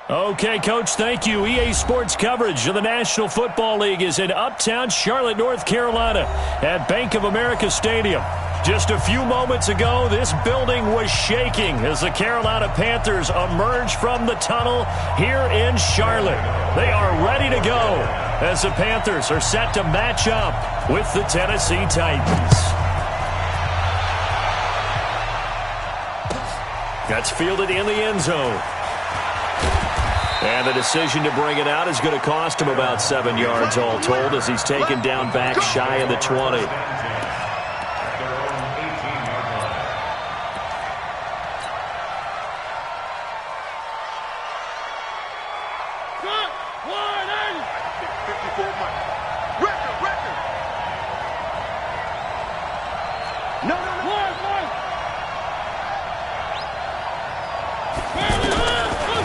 Okay, Coach, thank you. EA Sports coverage of the National Football League is in Uptown Charlotte, North Carolina at Bank of America Stadium. Just a few moments ago, this building was shaking as the Carolina Panthers emerge from the tunnel here in Charlotte. They are ready to go as the Panthers are set to match up with the Tennessee Titans. That's fielded in the end zone. And the decision to bring it out is going to cost him about 7 yards all told as he's taken down back shy of the 20.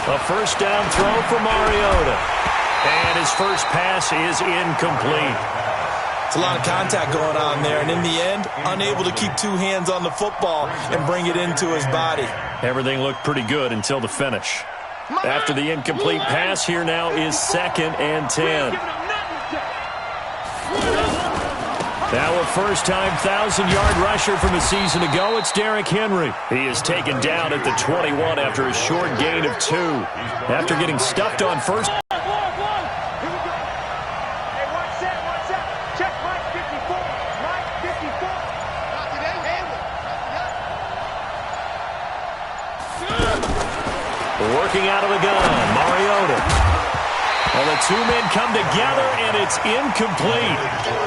A first down throw for Mariota. And his first pass is incomplete. It's a lot of contact going on there, and in the end, unable to keep two hands on the football and bring it into his body. Everything looked pretty good until the finish. After the incomplete pass, here now is 2nd and 10. Now a first-time 1,000-yard rusher from a season ago, it's Derrick Henry. He is taken down at the 21 after a short gain of 2. After getting stuffed on first. Working out of the gun, Mariota. Well, the two men come together, and it's incomplete.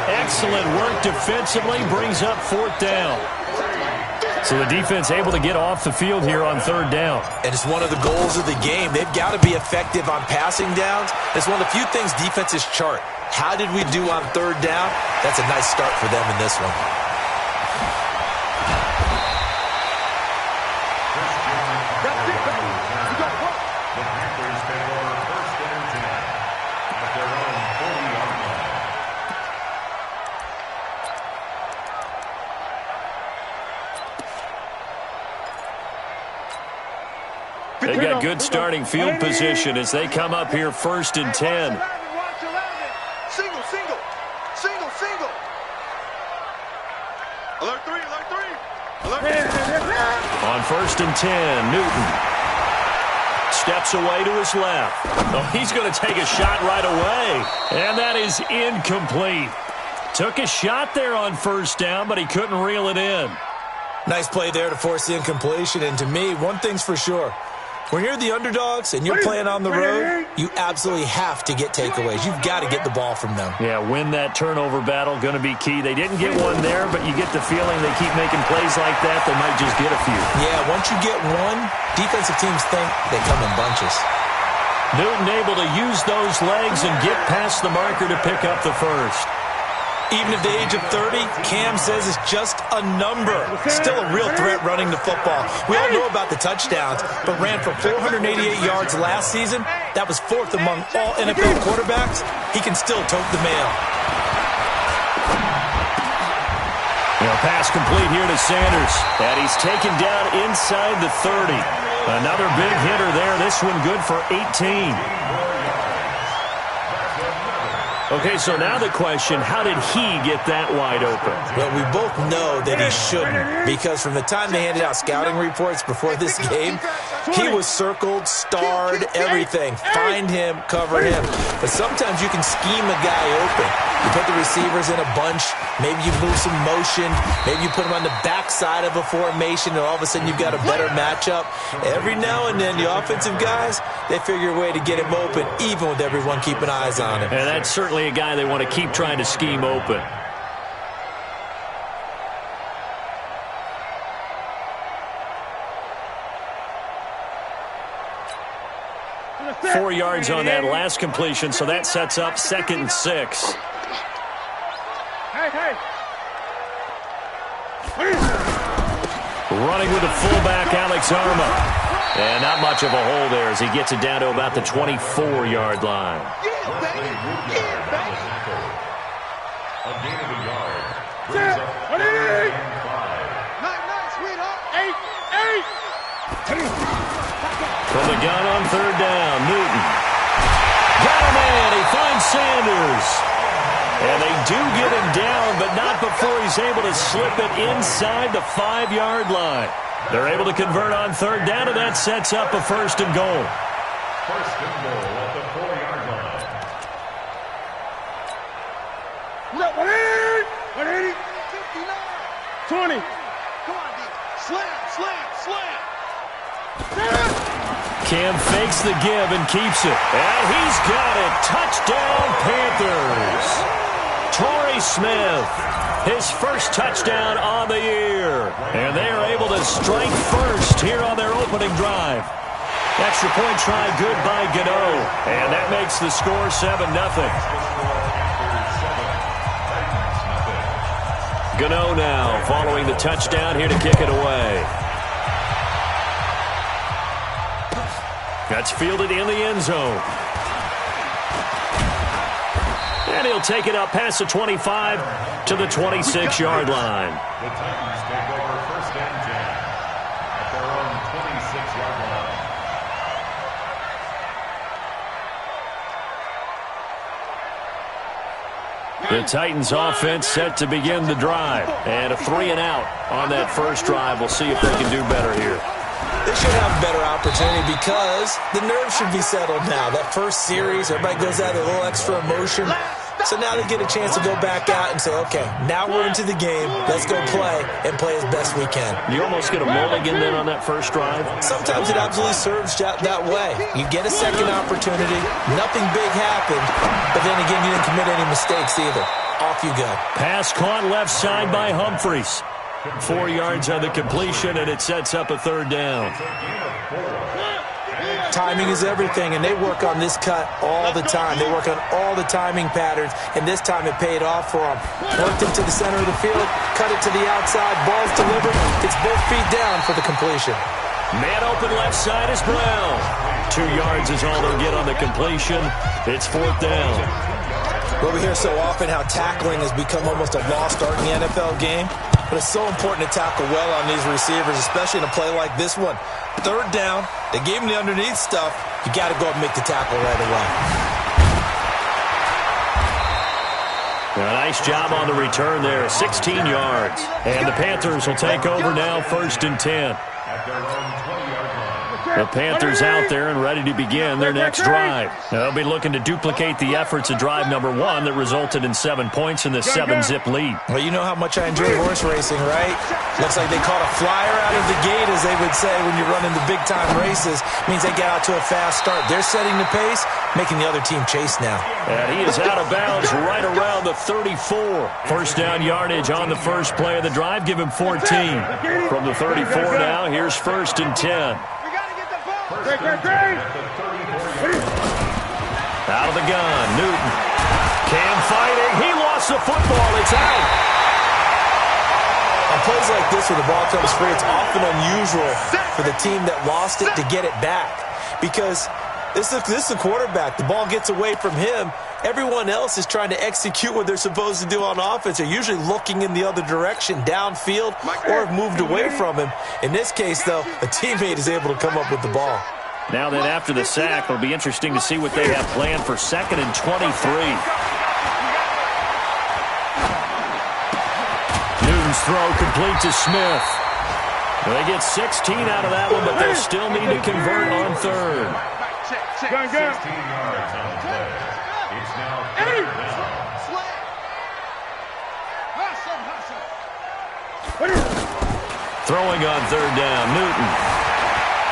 Excellent work defensively, brings up 4th down. So the defense able to get off the field here on 3rd down. And it's one of the goals of the game. They've got to be effective on passing downs. It's one of the few things defenses chart. How did we do on 3rd down? That's a nice start for them in this one. They've got good starting field position as they come up here 1st and 10. Single. Alert 3. On 1st and 10, Newton steps away to his left. Oh, he's going to take a shot right away. And that is incomplete. Took a shot there on 1st down, but he couldn't reel it in. Nice play there to force the incompletion. And to me, one thing's for sure. When you're the underdogs and you're playing on the road, you absolutely have to get takeaways. You've got to get the ball from them. Yeah, win that turnover battle, going to be key. They didn't get one there, but you get the feeling they keep making plays like that, they might just get a few. Yeah, once you get one, defensive teams think they come in bunches. Newton able to use those legs and get past the marker to pick up the first. Even at the age of 30, Cam says it's just a number. Still a real threat running the football. We all know about the touchdowns, but ran for 488 yards last season. That was 4th among all NFL quarterbacks. He can still tote the mail. Pass complete here to Sanders. And he's taken down inside the 30. Another big hitter there. This one good for 18. Okay, so now the question, how did he get that wide open? Well, we both know that he shouldn't, because from the time they handed out scouting reports before this game, he was circled, starred, everything. Find him, cover him. But sometimes you can scheme a guy open. You put the receivers in a bunch, maybe you move some motion, maybe you put them on the backside of a formation, and all of a sudden you've got a better matchup. Every now and then, the offensive guys, they figure a way to get him open, even with everyone keeping eyes on him. And that's certainly a guy they want to keep trying to scheme open. Four yards on that last completion, so that sets up 2nd and 6. Running with the fullback, Alex Arma. And not much of a hole there as he gets it down to about the 24-yard line. A gain of a yard. From the gun on third down, Newton. Got him in. He finds Sanders. And they do get him down, but not before he's able to slip it inside the 5-yard line. They're able to convert on third down, and that sets up a first and goal. First and goal at the 4-yard line. 180, 59, 20. Come on, D. Slam. Cam fakes the give and keeps it. And he's got it. Touchdown, Panthers. Torrey Smith, his first touchdown on the year. And they are able to strike first here on their opening drive. Extra point try good by Gano. And that makes the score 7-0. Gano now following the touchdown here to kick it away. That's fielded in the end zone. And he'll take it up past the 25 to the 26-yard line. The Titans take over first and 10 at their own 26-yard line. The Titans offense set to begin the drive. And a 3 and out on that first drive. We'll see if they can do better here. They should have a better opportunity because the nerves should be settled now. That first series, everybody goes out with a little extra emotion. So now they get a chance to go back out and say, okay, now we're into the game. Let's go play and play as best we can. You almost get a mulligan then on that first drive? Sometimes it absolutely serves that way. You get a second opportunity. Nothing big happened. But then again, you didn't commit any mistakes either. Off you go. Pass caught left side by Humphries. 4 yards on the completion, and it sets up a third down. Timing is everything, and they work on this cut all the time. They work on all the timing patterns, and this time it paid off for them. Worked it to the center of the field, cut it to the outside, ball's delivered. It's both feet down for the completion. Man open left side is Brown. 2 yards is all they'll get on the completion. It's fourth down. Well, we hear so often how tackling has become almost a lost art in the NFL game. But it's so important to tackle well on these receivers, especially in a play like this one. Third down, they gave him the underneath stuff. You got to go and make the tackle right away. A nice job on the return there, 16 yards. And the Panthers will take over now, first and 10. At their own 20-yard line. The Panthers out there and ready to begin their next drive. They'll be looking to duplicate the efforts of drive number 1 that resulted in 7 points in the 7-zip lead. Well, you know how much I enjoy horse racing, right? Looks like they caught a flyer out of the gate, as they would say when you're running the big-time races. Means they get out to a fast start. They're setting the pace, making the other team chase now. And he is out of bounds right around the 34. First down yardage on the first play of the drive. Give him 14. From the 34 now, here's first and 10. First and 10 at the 34-yard line. Out of the gun, Newton. Cam fighting. He lost the football. It's out. On plays like this where the ball comes free, it's often unusual for the team that lost it to get it back. Because this is the quarterback. The ball gets away from him. Everyone else is trying to execute what they're supposed to do on offense. They're usually looking in the other direction, downfield, or have moved away from him. In this case, though, a teammate is able to come up with the ball. Now then, after the sack, it'll be interesting to see what they have planned for second and 23. Newton's throw complete to Smith. They get 16 out of that one, but they'll still need to convert on third. 16 yards on the play. It's now third down. Throwing on third down, Newton.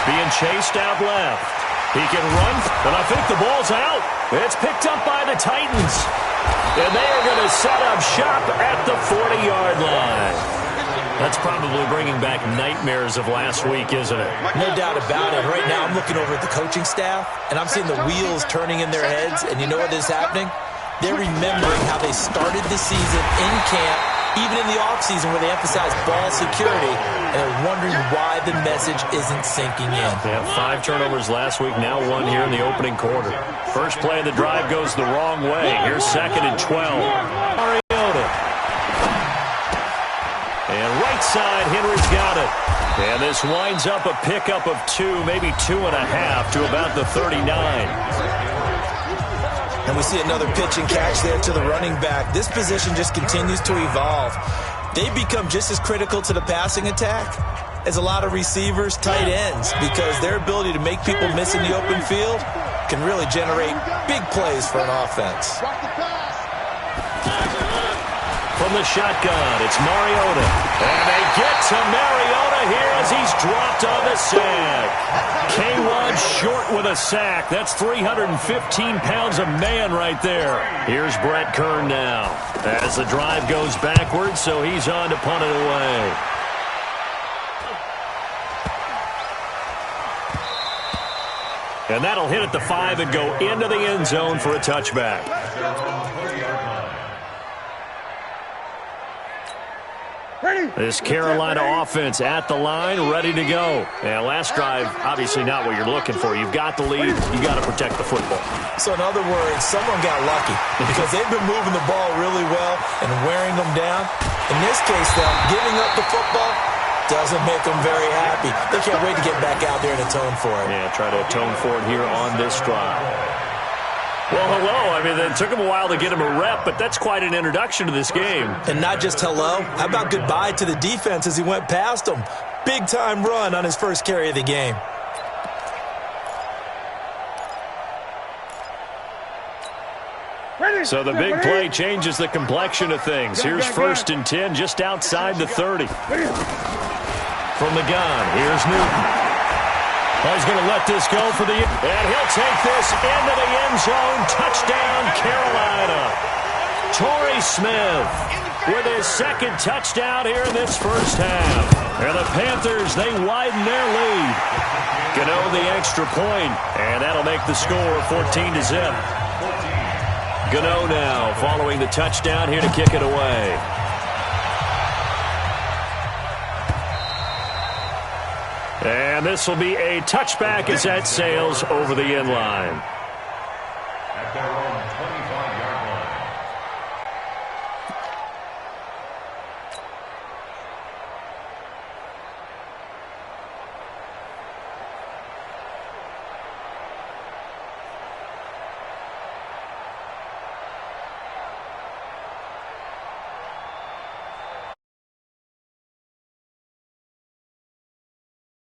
Being chased out left. He can run, but I think the ball's out. It's picked up by the Titans. And they are going to set up shop at the 40-yard line. That's probably bringing back nightmares of last week, isn't it? No doubt about it. Right now, I'm looking over at the coaching staff, and I'm seeing the wheels turning in their heads. And you know what is happening? They're remembering how they started the season in camp, even in the offseason where they emphasized ball security, and they're wondering why the message isn't sinking in. They had 5 turnovers last week, now 1 here in the opening quarter. First play of the drive goes the wrong way. Here's second and 12. Mariota. And right right side. Henry's got it. And this winds up a pickup of 2, maybe 2.5 to about the 39. And we see another pitch and catch there to the running back. This position just continues to evolve. They become just as critical to the passing attack as a lot of receivers, tight ends, because their ability to make people miss in the open field can really generate big plays for an offense. From the shotgun, it's Mariota. And they get to Mariota here as he's dropped on the sack. K1 short with a sack. That's 315 pounds of man right there. Here's Brett Kern now as the drive goes backwards, so he's on to punt it away. And that'll hit at the 5 and go into the end zone for a touchback. This Carolina offense at the line, ready to go. And last drive, obviously not what you're looking for. You've got the lead. You've got to protect the football. So in other words, someone got lucky because they've been moving the ball really well and wearing them down. In this case, though, giving up the football doesn't make them very happy. They can't wait to get back out there and atone for it. Yeah, try to atone for it here on this drive. Well, hello. I mean, it took him a while to get him a rep, but that's quite an introduction to this game. And not just hello. How about goodbye to the defense as he went past him? Big-time run on his first carry of the game. So the big play changes the complexion of things. Here's 1st and 10 just outside the 30. From the gun, here's Newton. He's going to let this go for the... And he'll take this into the end zone. Touchdown, Carolina. Torrey Smith with his 2nd touchdown here in this first half. And the Panthers, they widen their lead. Gano the extra point, and that'll make the score 14-0. Gano now following the touchdown here to kick it away. And this will be a touchback as that sails over the end line.